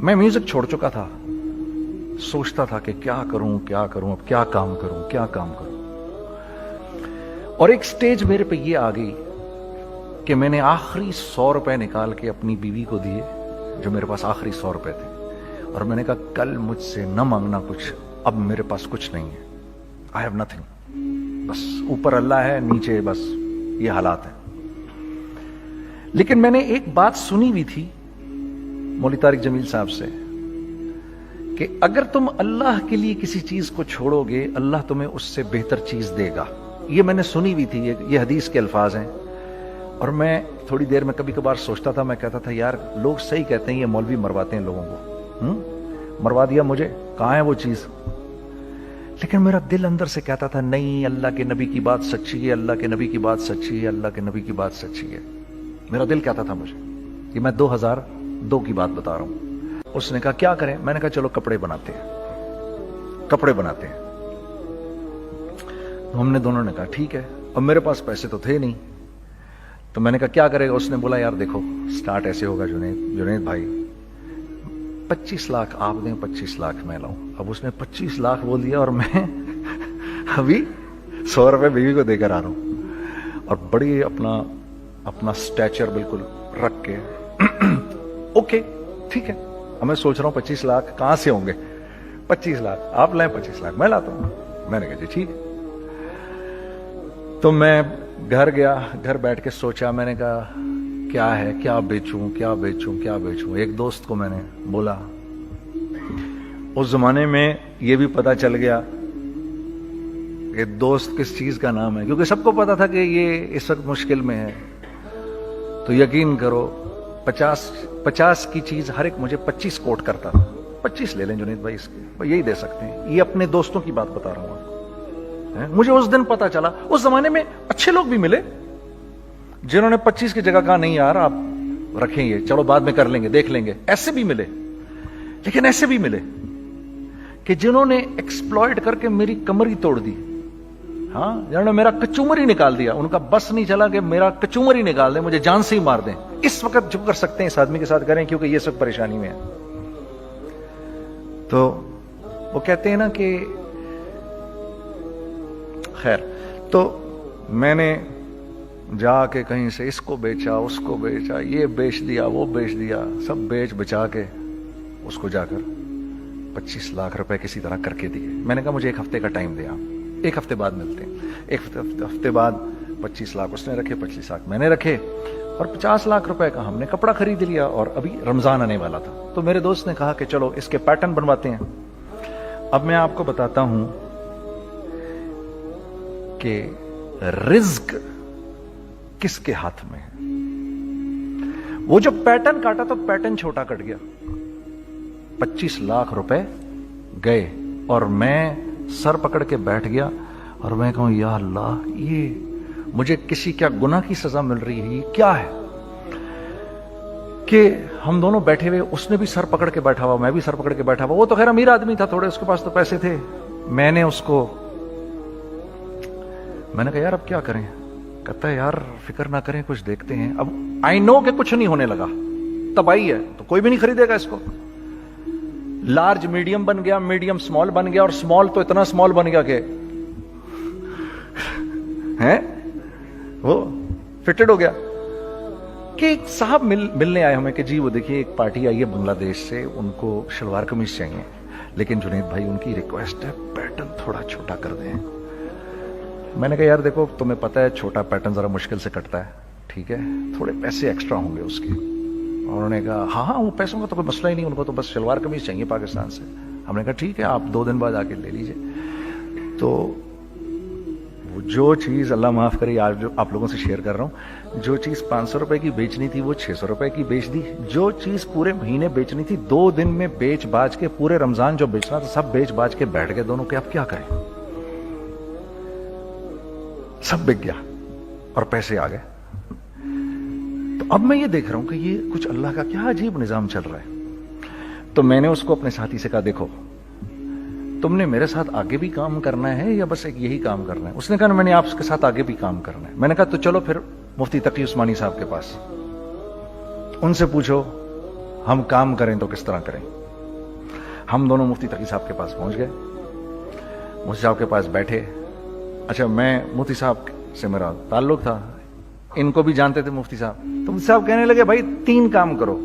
میں میوزک چھوڑ چکا تھا, سوچتا تھا کہ کیا کروں اب کیا کام کروں. اور ایک سٹیج میرے پہ یہ آ گئی کہ میں نے آخری 100 روپے نکال کے اپنی بیوی کو دیے, جو میرے پاس آخری 100 روپے تھے, اور میں نے کہا کل مجھ سے نہ مانگنا کچھ, اب میرے پاس کچھ نہیں ہے, آئی ہیو نتھنگ, بس اوپر اللہ ہے نیچے بس یہ حالات ہیں. لیکن میں نے ایک بات سنی ہوئی تھی مولوی طارق جمیل صاحب سے کہ اگر تم اللہ کے لیے کسی چیز کو چھوڑو گے اللہ تمہیں اس سے بہتر چیز دے گا. یہ میں نے سنی ہوئی تھی, یہ حدیث کے الفاظ ہیں. اور میں تھوڑی دیر میں کبھی کبھار سوچتا تھا, میں کہتا تھا یار لوگ صحیح کہتے ہیں, یہ مولوی مرواتے ہیں لوگوں کو, مروا دیا مجھے, کہاں ہے وہ چیز. لیکن میرا دل اندر سے کہتا تھا نہیں, اللہ کے نبی کی بات سچی ہے, اللہ کے نبی کی بات سچی ہے, اللہ کے نبی کی بات سچی ہے. میرا دل کہتا تھا مجھے, یہ میں 2002 کی بات بتا رہا ہوں. اس نے کہا کیا کریں, میں نے کہا چلو کپڑے بناتے ہیں. ہم نے دونوں نے کہا ٹھیک ہے. اب میرے پاس پیسے تو تھے نہیں, تو میں نے کہا کیا کرے گا. اس نے بولا یار دیکھو سٹارٹ ایسے ہوگا جنید بھائی, 25 لاکھ آپ دیں, 25 لاکھ میں لاؤں. اب اس نے 25 لاکھ بول دیا اور میں ابھی 100 روپے بیوی کو دے کر آ رہا ہوں, اور بڑی اپنا سٹیچر بالکل رکھ کے اوکے ٹھیک ہے. اب میں سوچ رہا ہوں 25 لاکھ کہاں سے ہوں گے, 25 لاکھ آپ لائیں, 25 لاکھ میں لاتا ہوں. میں نے کہا جی ٹھیک ہے. تو میں گھر گیا, گھر بیٹھ کے سوچا, میں نے کہا کیا ہے, کیا بیچوں. ایک دوست کو میں نے بولا, اس زمانے میں یہ بھی پتا چل گیا کہ دوست کس چیز کا نام ہے, کیونکہ سب کو پتا تھا کہ یہ اس وقت مشکل میں ہے. تو یقین کرو 50 کی چیز ہر ایک مجھے 25 کوٹ کرتا تھا. 25 لے لیں جنید بھائی, اس کے یہی دے سکتے ہیں. یہ اپنے دوستوں کی بات بتا رہا ہوں. مجھے اس دن پتا چلا, اس زمانے میں اچھے لوگ بھی ملے جنہوں نے 25 کی جگہ کہا نہیں یار آپ رکھیں, یہ چلو بعد میں کر لیں گے, دیکھ لیں گے. ایسے بھی ملے, لیکن ایسے بھی ملے کہ جنہوں نے ایکسپلائٹ کر کے میری کمر ہی توڑ دی. ہاں, جنہوں نے میرا کچومر ہی نکال دیا. ان کا بس نہیں چلا کہ میرا کچومر ہی نکال دیں, مجھے جان سے ہی مار دیں. اس وقت جو کر سکتے ہیں اس آدمی کے ساتھ کریں, کیونکہ یہ سب پریشانی میں ہے. تو وہ کہتے ہیں نا کہ خیر, تو میں نے جا کے کہیں سے اس کو بیچا, اس کو بیچا, یہ بیچ دیا, وہ بیچ دیا, سب بیچ بچا کے اس کو جا کر 25 لاکھ روپے کسی طرح کر کے دیے. میں نے کہا مجھے 1 ہفتے کا ٹائم دیا, 1 ہفتے بعد ملتے ہیں. 1 ہفتے بعد 25 لاکھ اس نے رکھے, 25 لاکھ میں نے رکھے, اور 50 لاکھ روپے کا ہم نے کپڑا خرید لیا. اور ابھی رمضان آنے والا تھا, تو میرے دوست نے کہا کہ چلو اس کے پیٹرن بنواتے ہیں. اب میں آپ کو بتاتا ہوں کہ رزق کس کے ہاتھ میں ہے. وہ جو پیٹرن کاٹا تو پیٹرن چھوٹا کٹ گیا, 25 لاکھ روپے گئے, اور میں سر پکڑ کے بیٹھ گیا اور میں کہوں یا اللہ, یہ مجھے کسی کیا گناہ کی سزا مل رہی ہے, یہ کیا ہے کہ ہم دونوں بیٹھے ہوئے, اس نے بھی سر پکڑ کے بیٹھا ہوا, میں بھی سر پکڑ کے بیٹھا ہوا. وہ تو خیر امیر آدمی تھا تھوڑے, اس کے پاس تو پیسے تھے. میں نے اس کو, میں نے کہا یار اب کیا کریں. کہتا ہے یار فکر نہ کریں, کچھ دیکھتے ہیں. اب آئی نو کہ کچھ نہیں ہونے لگا, تباہی ہے, تو کوئی بھی نہیں خریدے گا اس کو. لارج میڈیم بن گیا, میڈیم سمال بن گیا, اور سمال تو اتنا سمال بن گیا کہ وہ فٹڈ ہو گیا. کہ ایک صاحب ملنے آئے ہمیں کہ جی وہ دیکھیے ایک پارٹی آئی ہے بنگلہ دیش سے, ان کو شلوار قمیص چاہیے, لیکن جنید بھائی ان کی ریکویسٹ ہے پیٹرن تھوڑا چھوٹا کر دیں. میں نے کہا یار دیکھو تمہیں پتا ہے چھوٹا پیٹرن ذرا مشکل سے کٹتا ہے, ٹھیک ہے, تھوڑے پیسے ایکسٹرا ہوں گے اس کے. اور انہوں نے کہا ہاں وہ پیسوں کا تو کوئی مسئلہ ہی نہیں, ان کو تو بس شلوار قمیص چاہیے پاکستان سے. ہم نے کہا ٹھیک ہے آپ 2 دن بعد آ کے لے لیجئے. تو جو چیز اللہ معاف کرے, آج جو آپ لوگوں سے شیئر کر رہا ہوں, جو چیز 500 روپے کی بیچنی تھی وہ 600 روپے کی بیچ دی. جو چیز پورے مہینے بیچنی تھی 2 دن میں بیچ باج کے, پورے رمضان جو بیچنا تھا سب بیچ باج کے بیٹھ گئے دونوں. کہ اب کیا کریں, سب بک گیا اور پیسے آ گئے. تو اب میں یہ دیکھ رہا ہوں کہ یہ کچھ اللہ کا کیا عجیب نظام چل رہا ہے. تو میں نے اس کو اپنے ساتھی سے کہا دیکھو تم نے میرے ساتھ آگے بھی کام کرنا ہے یا بس ایک یہی کام کرنا ہے. اس نے کہا میں نے آپ کے ساتھ آگے بھی کام کرنا ہے. میں نے کہا تو چلو پھر مفتی تقی عثمانی صاحب کے پاس, ان سے پوچھو ہم کام کریں تو کس طرح کریں. ہم دونوں مفتی تقی صاحب کے پاس پہنچ گئے. مفتی صاحب کے پاس بیٹھے. اچھا میں مفتی صاحب سے میرا تعلق تھا, ان کو بھی جانتے تھے مفتی صاحب. تو مفتی صاحب کہنے لگے بھائی 3 کام کرو.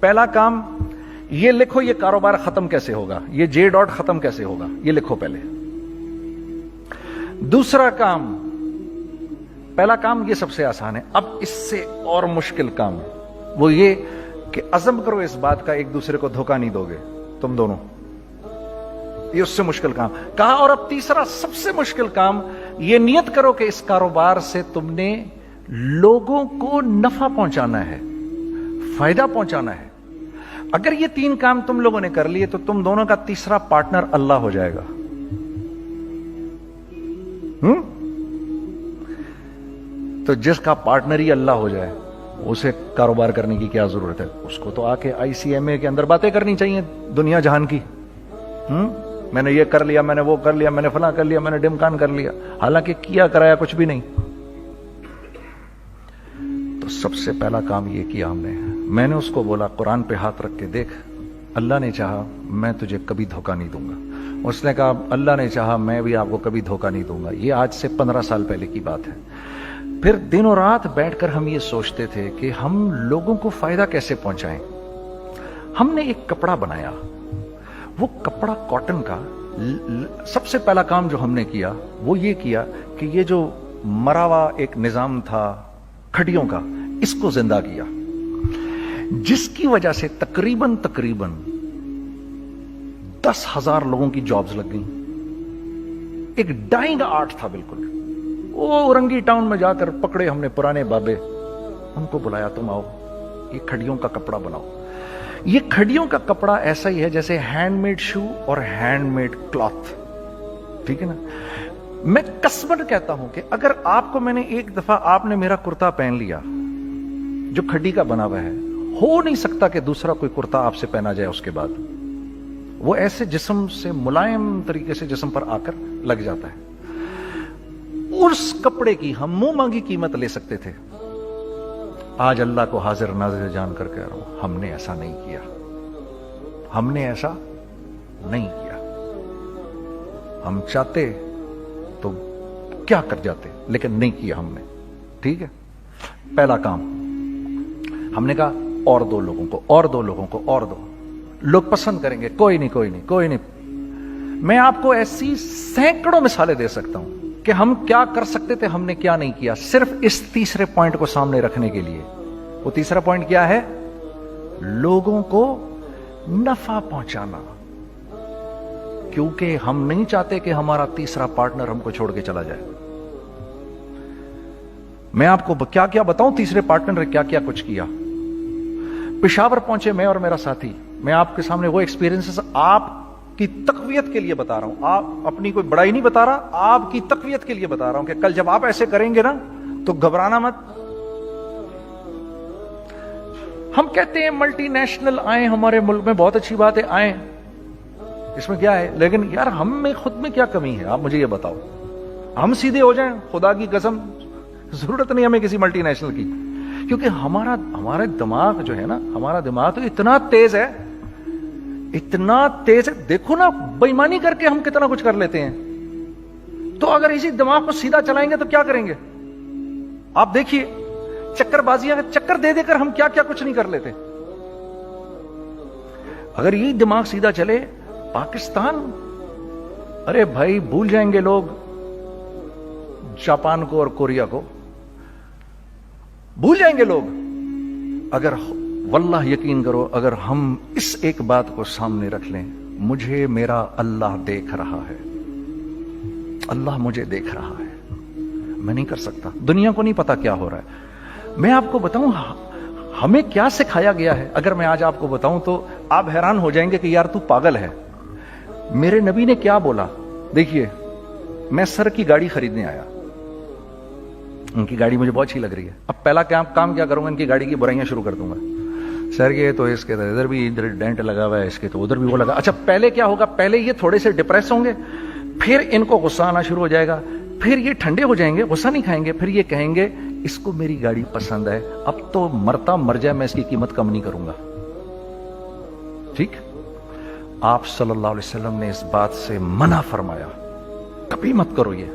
پہلا کام یہ لکھو یہ کاروبار ختم کیسے ہوگا, یہ جے ڈاٹ ختم کیسے ہوگا, یہ لکھو پہلے. دوسرا کام, پہلا کام یہ سب سے آسان ہے, اب اس سے اور مشکل کام وہ یہ کہ عزم کرو اس بات کا ایک دوسرے کو دھوکہ نہیں دو گے تم دونوں, یہ اس سے مشکل کام کہا. اور اب تیسرا سب سے مشکل کام, یہ نیت کرو کہ اس کاروبار سے تم نے لوگوں کو نفع پہنچانا ہے, فائدہ پہنچانا ہے. اگر یہ 3 کام تم لوگوں نے کر لیے تو تم دونوں کا تیسرا پارٹنر اللہ ہو جائے گا. تو جس کا پارٹنر ہی اللہ ہو جائے اسے کاروبار کرنے کی کیا ضرورت ہے؟ اس کو تو آ کے ICMA کے اندر باتیں کرنی چاہیے دنیا جہان کی. میں نے یہ کر لیا, میں نے وہ کر لیا, میں نے فلاں کر لیا, میں نے ڈمکان کر لیا, حالانکہ کیا کرایا کچھ بھی نہیں. تو سب سے پہلا کام یہ کیا ہم نے. میں نے اس کو بولا قرآن پہ ہاتھ رکھ کے دیکھ, اللہ نے چاہا میں تجھے کبھی دھوکہ نہیں دوں گا. اس نے کہا اللہ نے چاہا میں بھی آپ کو کبھی دھوکہ نہیں دوں گا. یہ آج سے 15 سال پہلے کی بات ہے. پھر دن و رات بیٹھ کر ہم یہ سوچتے تھے کہ ہم لوگوں کو فائدہ کیسے پہنچائیں. ہم نے ایک کپڑا بنایا, وہ کپڑا کاٹن کا. سب سے پہلا کام جو ہم نے کیا وہ یہ کیا کہ یہ جو مرا ہوا ایک نظام تھا کھڑیوں کا, اس کو زندہ کیا, جس کی وجہ سے تقریباً 10,000 لوگوں کی جابز لگ گئیں. ایک ڈائنگ آرٹ تھا بالکل. وہ اورنگی ٹاؤن میں جا کر پکڑے ہم نے پرانے بابے, ان کو بلایا تم آؤ یہ کھڑیوں کا کپڑا بناؤ. یہ کھڑیوں کا کپڑا ایسا ہی ہے جیسے ہینڈ میڈ شو اور ہینڈ میڈ کلاتھ, ٹھیک ہے نا. میں قسمن کہتا ہوں کہ اگر آپ کو میں نے ایک دفعہ آپ نے میرا کرتا پہن لیا جو کھڑی کا بنا ہوا ہے, ہو نہیں سکتا کہ دوسرا کوئی کرتا آپ سے پہنا جائے اس کے بعد. وہ ایسے جسم سے ملائم طریقے سے جسم پر آ کر لگ جاتا ہے. اس کپڑے کی ہم منہ مانگی قیمت لے سکتے تھے. آج اللہ کو حاضر ناظر جان کر کہہ رہا ہوں, ہم نے ایسا نہیں کیا. ہم نے ایسا نہیں کیا. ہم چاہتے تو کیا کر جاتے, لیکن نہیں کیا ہم نے. ٹھیک ہے, پہلا کام ہم نے کہا اور 2 لوگوں کو, اور 2 لوگوں کو, اور 2 لوگ پسند کریں گے. کوئی نہیں کوئی نہیں کوئی نہیں. میں آپ کو ایسی سینکڑوں مثالیں دے سکتا ہوں کہ ہم کیا کر سکتے تھے, ہم نے کیا نہیں کیا, صرف اس تیسرے پوائنٹ کو سامنے رکھنے کے لیے. وہ تیسرا پوائنٹ کیا ہے؟ لوگوں کو نفع پہنچانا. کیونکہ ہم نہیں چاہتے کہ ہمارا تیسرا پارٹنر ہم کو چھوڑ کے چلا جائے. میں آپ کو کیا کیا بتاؤں, تیسرے پارٹنر نے کیا کیا کچھ کیا. پشاور پہنچے میں اور میرا ساتھی. میں آپ کے سامنے وہ ایکسپیرینسز آپ کی تقویت کے لیے بتا رہا ہوں, آپ اپنی کوئی بڑائی نہیں بتا رہا, آپ کی تقویت کے لیے بتا رہا ہوں کہ کل جب آپ ایسے کریں گے نا تو گھبرانا مت. ہم کہتے ہیں ملٹی نیشنل آئیں ہمارے ملک میں, بہت اچھی بات ہے آئیں, اس میں کیا ہے, لیکن یار ہم میں خود میں کیا کمی ہے, آپ مجھے یہ بتاؤ. ہم سیدھے ہو جائیں, خدا کی قسم ضرورت نہیں ہمیں کسی ملٹی نیشنل کی. کیونکہ ہمارا دماغ جو ہے نا, ہمارا دماغ تو اتنا تیز ہے, اتنا تیز ہے. دیکھو نا بےایمانی کر کے ہم کتنا کچھ کر لیتے ہیں. تو اگر اسی دماغ کو سیدھا چلائیں گے تو کیا کریں گے آپ دیکھیے. چکر بازیاں چکر دے دے کر ہم کیا کیا کچھ نہیں کر لیتے. اگر یہی دماغ سیدھا چلے, پاکستان, ارے بھائی بھول جائیں گے لوگ جاپان کو اور کوریا کو, بھول جائیں گے لوگ. اگر واللہ یقین کرو, اگر ہم اس ایک بات کو سامنے رکھ لیں, مجھے میرا اللہ دیکھ رہا ہے, اللہ مجھے دیکھ رہا ہے, میں نہیں کر سکتا. دنیا کو نہیں پتا کیا ہو رہا ہے. میں آپ کو بتاؤں ہمیں کیا سکھایا گیا ہے, اگر میں آج آپ کو بتاؤں تو آپ حیران ہو جائیں گے کہ یار تو پاگل ہے. میرے نبی نے کیا بولا, دیکھیے میں سر کی گاڑی خریدنے آیا, ان کی گاڑی مجھے بہت اچھی لگ رہی ہے. اب پہلا کام کیا کروں گا, ان کی گاڑی کی برائیاں شروع کر دوں گا. سر یہ تو اس کے ادھر بھی ادھر ڈینٹ لگا ہوا ہے, اس کے تو ادھر بھی وہ لگا. اچھا پہلے کیا ہوگا, پہلے یہ تھوڑے سے ڈپریس ہوں گے, پھر ان کو غصہ آنا شروع ہو جائے گا, پھر یہ ٹھنڈے ہو جائیں گے, غصہ نہیں کھائیں گے, پھر یہ کہیں گے اس کو میری گاڑی پسند ہے, اب تو مرتا مر جائے میں اس کی قیمت کم نہیں کروں گا. ٹھیک, آپ صلی اللہ علیہ وسلم نے اس بات سے منع فرمایا, کبھی مت کرو یہ.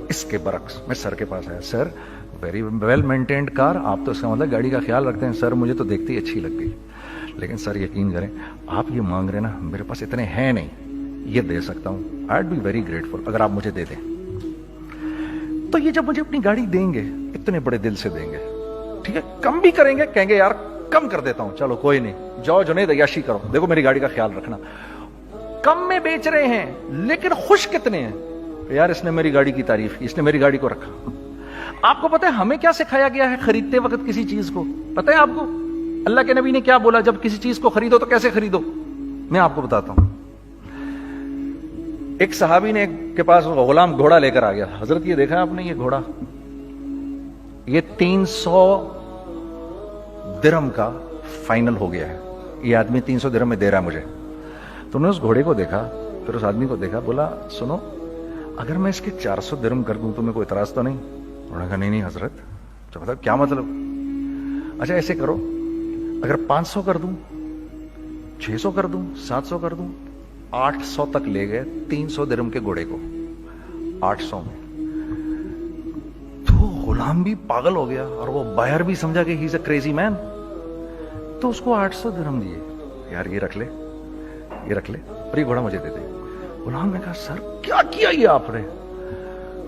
اس کے برعکس میں سر کے پاس آیا, سر ویری ویل مینٹینڈ کار, آپ تو اس کا مطلب گاڑی کا خیال رکھتے ہیں. سر مجھے تو دیکھتی ہی اچھی لگ گئی, لیکن سر یقین کریں آپ یہ مانگ رہے نا, میرے پاس اتنے ہیں نہیں, یہ دے سکتا ہوں. I would be very grateful اگر آپ مجھے دے دیں. تو یہ جب مجھے اپنی گاڑی دیں گے اتنے بڑے دل سے دیں گے, ٹھیک ہے, کم بھی کریں گے, کہیں گے یار کم کر دیتا ہوں, چلو کوئی نہیں, جاؤ جنید عیاشی کرو, دیکھو میری گاڑی کا خیال رکھنا. کم میں بیچ رہے ہیں لیکن خوش کتنے ہیں, یار اس نے میری گاڑی کی تعریف کی, اس نے میری گاڑی کو رکھا. آپ کو پتہ ہے ہمیں کیا سکھایا گیا ہے خریدتے وقت کسی چیز کو؟ پتہ ہے آپ کو اللہ کے نبی نے کیا بولا, جب کسی چیز کو خریدو تو کیسے خریدو؟ میں آپ کو بتاتا ہوں. ایک صحابی نے کے پاس غلام گھوڑا لے کر آ گیا. حضرت یہ دیکھا آپ نے, یہ گھوڑا یہ 300 درہم کا فائنل ہو گیا ہے, یہ آدمی 300 درہم میں دے رہا ہے مجھے. تو انہوں نے اس گھوڑے کو دیکھا, پھر اس آدمی کو دیکھا, بولا سنو اگر میں اس کے 400 درہم کر دوں تمہیں کوئی اعتراض تو نہیں؟ انہوں نے کہا نہیں حضرت. تو مطلب کیا مطلب؟ اچھا ایسے کرو, اگر 500 کر دوں, 600 کر دوں, 700 کر دوں. 800 تک لے گئے 300 درہم کے گھوڑے کو, 800 میں. تو غلام بھی پاگل ہو گیا اور وہ بائر بھی سمجھا کہ ہی از اے کریزی مین, تو اس کو 800 درہم دیے. یار یہ رکھ لے, یہ رکھ لے, اور یہ گھوڑا مجھے دے دے. غلام نے کہا سر کیا کیا یہ آپ نے؟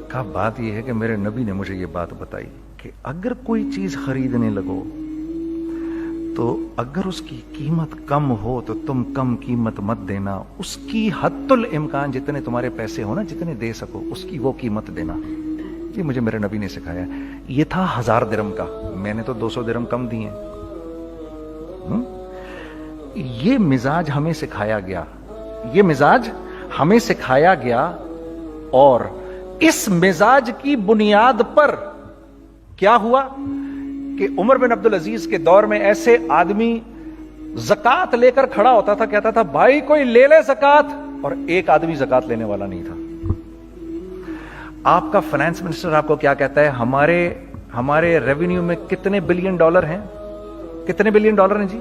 کہا بات یہ ہے کہ میرے نبی نے مجھے یہ بات بتائی کہ اگر کوئی چیز خریدنے لگو تو اگر اس کی قیمت کم ہو تو تم کم قیمت مت دینا, اس کی حد الامکان جتنے تمہارے پیسے ہو نا, جتنے دے سکو اس کی وہ قیمت دینا. یہ مجھے میرے نبی نے سکھایا. یہ تھا 1000 درہم کا, میں نے تو 200 درہم کم دیے. یہ مزاج ہمیں سکھایا گیا, یہ مزاج ہمیں سکھایا گیا, اور اس مزاج کی بنیاد پر کیا ہوا کہ عمر بن عبدالعزیز کے دور میں ایسے آدمی زکات لے کر کھڑا ہوتا تھا, کہتا تھا بھائی کوئی لے لے زکات, اور ایک آدمی زکات لینے والا نہیں تھا. آپ کا فائنانس منسٹر آپ کو کیا کہتا ہے, ہمارے ریونیو میں کتنے بلین ڈالر ہیں؟ کتنے بلین ڈالر ہیں جی؟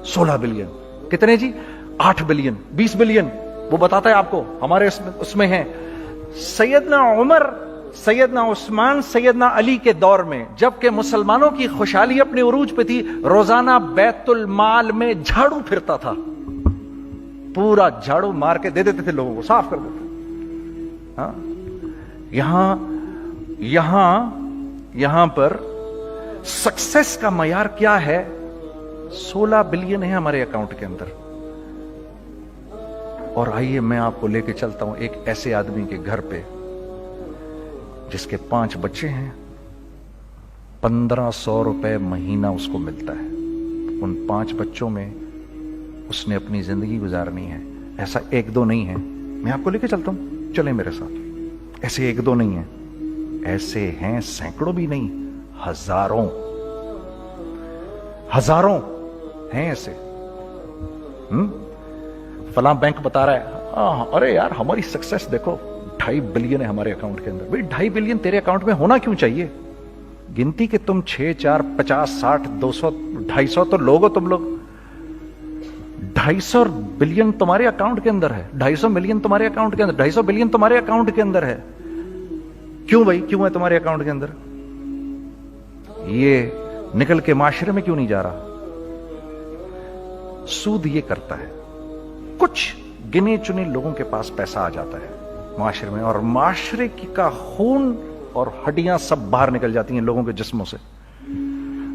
16 بلین. کتنے جی؟ 8 بلین, 20 بلین. وہ بتاتا ہے آپ کو ہمارے اس میں ہیں. سیدنا عمر, سیدنا عثمان, سیدنا علی کے دور میں جبکہ مسلمانوں کی خوشحالی اپنے عروج پہ تھی, روزانہ بیت المال میں جھاڑو پھرتا تھا, پورا جھاڑو مار کے دے دیتے تھے لوگوں کو, صاف کر دیتے. ہاں یہاں پر سکسیس کا معیار کیا ہے؟ 16 بلین ہے ہمارے اکاؤنٹ کے اندر. اور آئیے میں آپ کو لے کے چلتا ہوں ایک ایسے آدمی کے گھر پہ جس کے 5 بچے ہیں, 1500 روپے مہینہ اس کو ملتا ہے. ان 5 بچوں میں اس نے اپنی زندگی گزارنی ہے. ایسا 1-2 نہیں ہے, میں آپ کو لے کے چلتا ہوں, چلیں میرے ساتھ. ایسے 1-2 نہیں ہیں, ایسے ہیں سینکڑوں بھی نہیں, ہزاروں ہیں ایسے. فلاں بینک بتا رہا ہے ارے یار ہماری سکسیس دیکھو 2.5 بلین ہے ہمارے اکاؤنٹ کے اندر. بھائی 2.5 بلین تیرے اکاؤنٹ میں ہونا کیوں چاہیے؟ گنتی کہ تم 6, 4, 50, 60, 200, 250 تو لوگ ہو تم لوگ. 250 بلین تمہارے اکاؤنٹ کے اندر ہے, 250 ملین تمہارے اکاؤنٹ کے اندر, 250 بلین تمہارے اکاؤنٹ کے اندر ہے. کیوں بھائی, کیوں ہے تمہارے اکاؤنٹ کے اندر؟ یہ نکل کے معاشرے میں کیوں نہیں جا رہا؟ سود یہ کرتا ہے, کچھ گنے چنے لوگوں کے پاس پیسہ آ جاتا ہے معاشرے میں, اور معاشرے کا خون اور ہڈیاں سب باہر نکل جاتی ہیں لوگوں کے جسموں سے,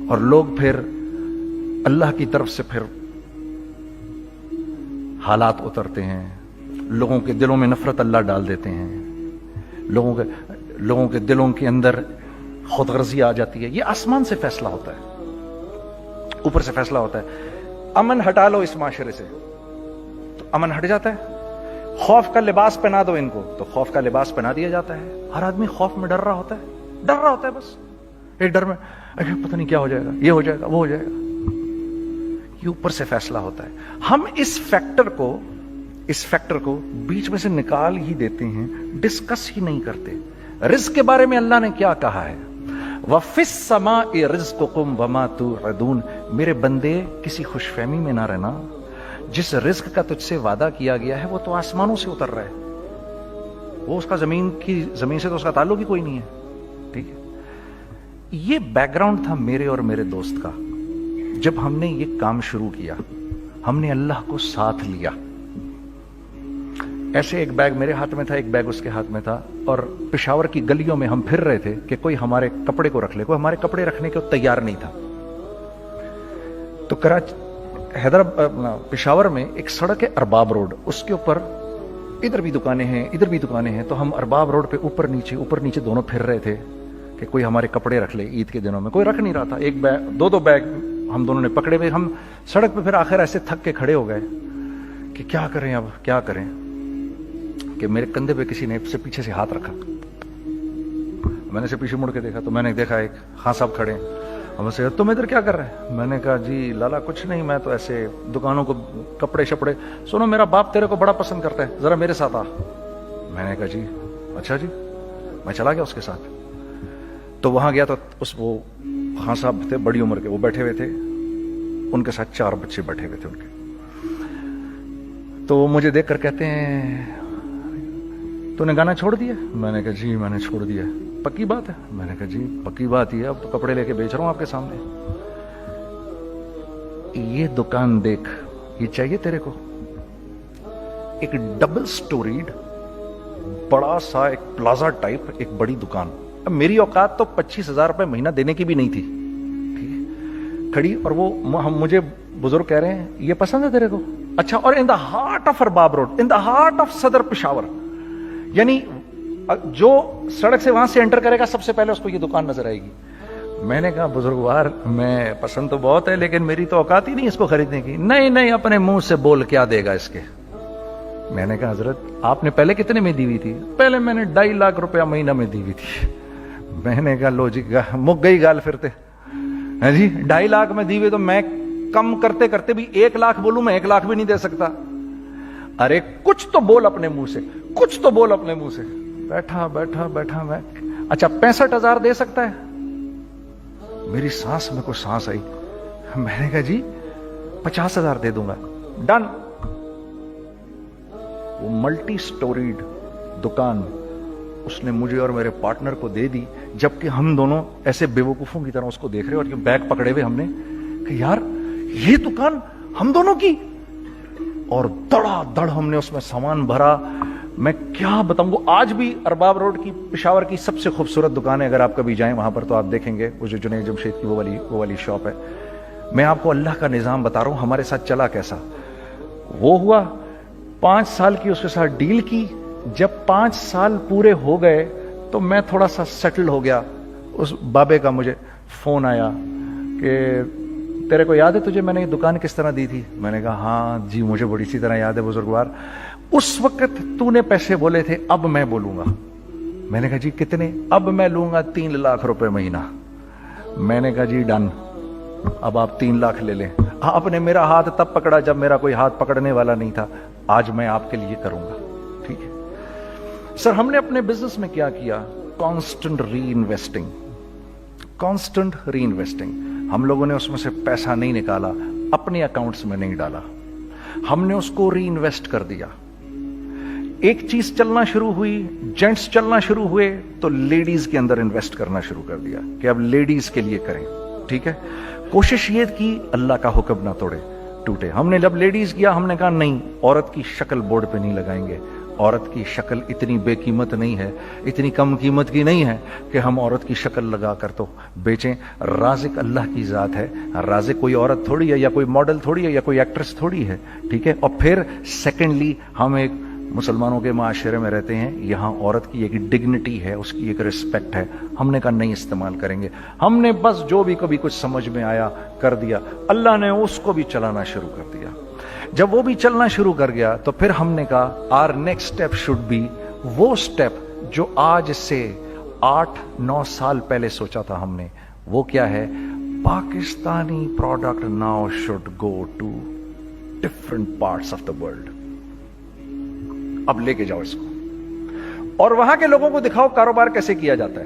اور لوگ پھر اللہ کی طرف سے پھر حالات اترتے ہیں, لوگوں کے دلوں میں نفرت اللہ ڈال دیتے ہیں, لوگوں کے دلوں کے اندر خود غرضی آ جاتی ہے. یہ آسمان سے فیصلہ ہوتا ہے, اوپر سے فیصلہ ہوتا ہے. امن ہٹا لو اس معاشرے سے تو امن ہٹ جاتا ہے. خوف کا لباس پہنا دو ان کو تو خوف کا لباس پہنا دیا جاتا ہے. ہر آدمی خوف میں ڈر رہا ہوتا ہے, بس ایک ڈر میں پتہ نہیں کیا ہو جائے گا, یہ ہو جائے گا, وہ ہو جائے گا. یہ اوپر سے فیصلہ ہوتا ہے. ہم اس فیکٹر کو بیچ میں سے نکال ہی دیتے ہیں, ڈسکس ہی نہیں کرتے. رزق کے بارے میں اللہ نے کیا کہا ہے؟ وَفِي السَّمَاءِ رِزْقُكُمْ وَمَا تُوعَدُونَ. میرے بندے کسی خوش فہمی میں نہ رہنا. جس رزق کا تجھ سے وعدہ کیا گیا ہے وہ تو آسمانوں سے اتر رہا ہے, وہ اس کا زمین سے تو اس کا تعلق ہی کوئی نہیں ہے. ٹھیک ہے, یہ بیک گراؤنڈ تھا میرے اور میرے دوست کا. جب ہم نے یہ کام شروع کیا, ہم نے اللہ کو ساتھ لیا. ایسے ایک بیگ میرے ہاتھ میں تھا, ایک بیگ اس کے ہاتھ میں تھا, اور پشاور کی گلیوں میں ہم پھر رہے تھے کہ کوئی ہمارے کپڑے کو رکھ لے. کوئی ہمارے کپڑے رکھنے کو تیار نہیں تھا. تو پشاور میں ایک سڑک ہے ارباب روڈ, اس کے اوپر ادھر بھی دکانیں ہیں ادھر بھی دکانیں ہیں. تو ہم ارباب روڈ پہ اوپر نیچے دونوں پھر رہے تھے کہ کوئی ہمارے کپڑے رکھ لے. عید کے دنوں میں کوئی رکھ نہیں رہا تھا. ایک بیگ, دو بیگ ہم دونوں نے پکڑے ہوئے. ہم سڑک پہ پھر آخر ایسے تھک کے کھڑے ہو گئے کہ کیا کریں, اب کیا کریں, کہ میرے کندھے پہ کسی نے سے پیچھے سے ہاتھ رکھا. میں نے سے پیچھے مڑ کے دیکھا تو میں نے دیکھا ایک خان صاحب کھڑے ہیں. ہم سے تم ادھر کیا کر رہے ہیں؟ میں نے کہا جی لالا کچھ نہیں, میں تو ایسے دکانوں کو کپڑے شپڑے. سنو میرا باپ تیرے کو بڑا پسند کرتا ہے, ذرا میرے ساتھ آ. میں نے کہا جی اچھا جی. میں چلا گیا اس کے ساتھ. تو وہاں گیا تو وہ خان صاحب تھے بڑی عمر کے, وہ بیٹھے ہوئے تھے, ان کے ساتھ 4 بچے بیٹھے ہوئے تھے ان کے. تو وہ مجھے دیکھ کر کہتے ہیں تو نے گانا چھوڑ دیا؟ میں نے کہا جی میں نے چھوڑ دیا. پکی بات ہے؟ میں نے کہا جی پکی بات ہی ہے, اب تو کپڑے لے کے بیچ رہا ہوں آپ کے سامنے. یہ دکان دیکھ, یہ چاہیے تیرے کو؟ ایک ڈبل سٹوریڈ بڑا سا ایک پلازا ٹائپ ایک بڑی دکان. اب میری اوقات تو 25,000 روپے مہینہ دینے کی بھی نہیں تھی. کھڑی, اور وہ مجھے بزرگ کہہ رہے ہیں یہ پسند ہے تیرے کو؟ اچھا, اور in the heart of Arbab road, in the heart of Saddar Peshawar. یعنی جو سڑک سے وہاں سے انٹر کرے گا سب سے پہلے اس کو یہ دکان نظر آئے گی. میں نے کہا بزرگوار میں پسند تو بہت ہے لیکن میری تو اوقات ہی نہیں اس کو خریدنے کی. نہیں اپنے منہ سے بول کیا دے گا اس کے. میں نے کہا حضرت آپ نے پہلے کتنے میں دی ہوئی تھی؟ پہلے میں نے 2.5 لاکھ روپیہ مہینہ میں دی ہوئی تھی. میں نے کہا لو جی مک گئی گال پھرتے جی. 2.5 لاکھ میں دی ہوئی تو میں کم کرتے کرتے بھی 1 لاکھ بولوں, میں 1 لاکھ بھی نہیں دے سکتا. ارے کچھ تو بول اپنے منہ سے, کچھ تو بول اپنے منہ سے. بیٹھا میں, اچھا 65,000 دے سکتا ہے؟ میری سانس میں کوئی سانس آئی. میں نے کہا جی 50,000 دے دوں گا. ڈن. وہ ملٹی سٹوریڈ دکان اس نے مجھے اور میرے پارٹنر کو دے دی, جبکہ ہم دونوں ایسے بیوقوفوں کی طرح اس کو دیکھ رہے, اور یہ بیگ پکڑے ہوئے ہم نے کہ یار یہ دکان ہم دونوں کی. اور دڑا دڑ ہم نے اس میں سامان بھرا. میں کیا بتاؤں, وہ آج بھی ارباب روڈ کی پشاور کی سب سے خوبصورت دکان ہے. اگر آپ کبھی جائیں وہاں پر تو آپ دیکھیں گے وہ جو جنید جمشید کی وہ والی شاپ ہے. میں آپ کو اللہ کا نظام بتا رہا ہوں ہمارے ساتھ چلا کیسا. وہ ہوا 5 سال کی اس کے ساتھ ڈیل کی. جب 5 سال پورے ہو گئے تو میں تھوڑا سا سیٹل ہو گیا. اس بابے کا مجھے فون آیا کہ تیرے کو یاد ہے تجھے میں نے یہ دکان کس طرح دی تھی؟ میں نے کہا ہاں جی مجھے بڑی سی طرح یاد ہے بزرگوار. اس وقت تو نے پیسے بولے تھے, اب میں بولوں گا. میں نے کہا جی کتنے؟ اب میں لوں گا 3 لاکھ روپے مہینہ. میں نے کہا جی ڈن, اب آپ 3 لاکھ لے لیں. آپ نے میرا ہاتھ تب پکڑا جب میرا کوئی ہاتھ پکڑنے والا نہیں تھا. آج میں آپ کے لیے کروں گا. ٹھیک ہے سر. ہم نے اپنے بزنس میں کیا کیا؟ کانسٹنٹ ری انویسٹنگ. ہم لوگوں نے اس میں سے پیسہ نہیں نکالا, اپنے اکاؤنٹس میں نہیں ڈالا, ہم نے اس کو ری انویسٹ کر دیا. ایک چیز چلنا شروع ہوئی, جینٹس چلنا شروع ہوئے تو لیڈیز کے اندر انویسٹ کرنا شروع کر دیا کہ اب لیڈیز کے لیے کریں. ٹھیک ہے, کوشش یہ کی اللہ کا حکم نہ ٹوٹے. ہم نے جب لیڈیز کیا ہم نے کہا نہیں, عورت کی شکل بورڈ پہ نہیں لگائیں گے. عورت کی شکل اتنی بے قیمت نہیں ہے, اتنی کم قیمت کی نہیں ہے کہ ہم عورت کی شکل لگا کر تو بیچیں. رازق اللہ کی ذات ہے. رازق کوئی عورت تھوڑی ہے, یا کوئی ماڈل تھوڑی ہے, یا کوئی ایکٹریس تھوڑی ہے. ٹھیک ہے. اور پھر سیکنڈلی ہم ایک مسلمانوں کے معاشرے میں رہتے ہیں, یہاں عورت کی ایک ڈگنیٹی ہے, اس کی ایک رسپیکٹ ہے. ہم نے کہا نہیں استعمال کریں گے. ہم نے بس جو بھی کبھی کچھ سمجھ میں آیا کر دیا. اللہ نے اس کو بھی چلانا شروع کر دیا. جب وہ بھی چلنا شروع کر گیا تو پھر ہم نے کہا our next step should be, وہ اسٹیپ جو آج سے 8-9 سال پہلے سوچا تھا ہم نے, وہ کیا ہے؟ Pakistani product now should go to different parts of the world. اب لے کے جاؤ اس کو اور وہاں کے لوگوں کو دکھاؤ کاروبار کیسے کیا جاتا ہے.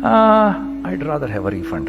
I'd rather have a refund।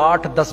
8-10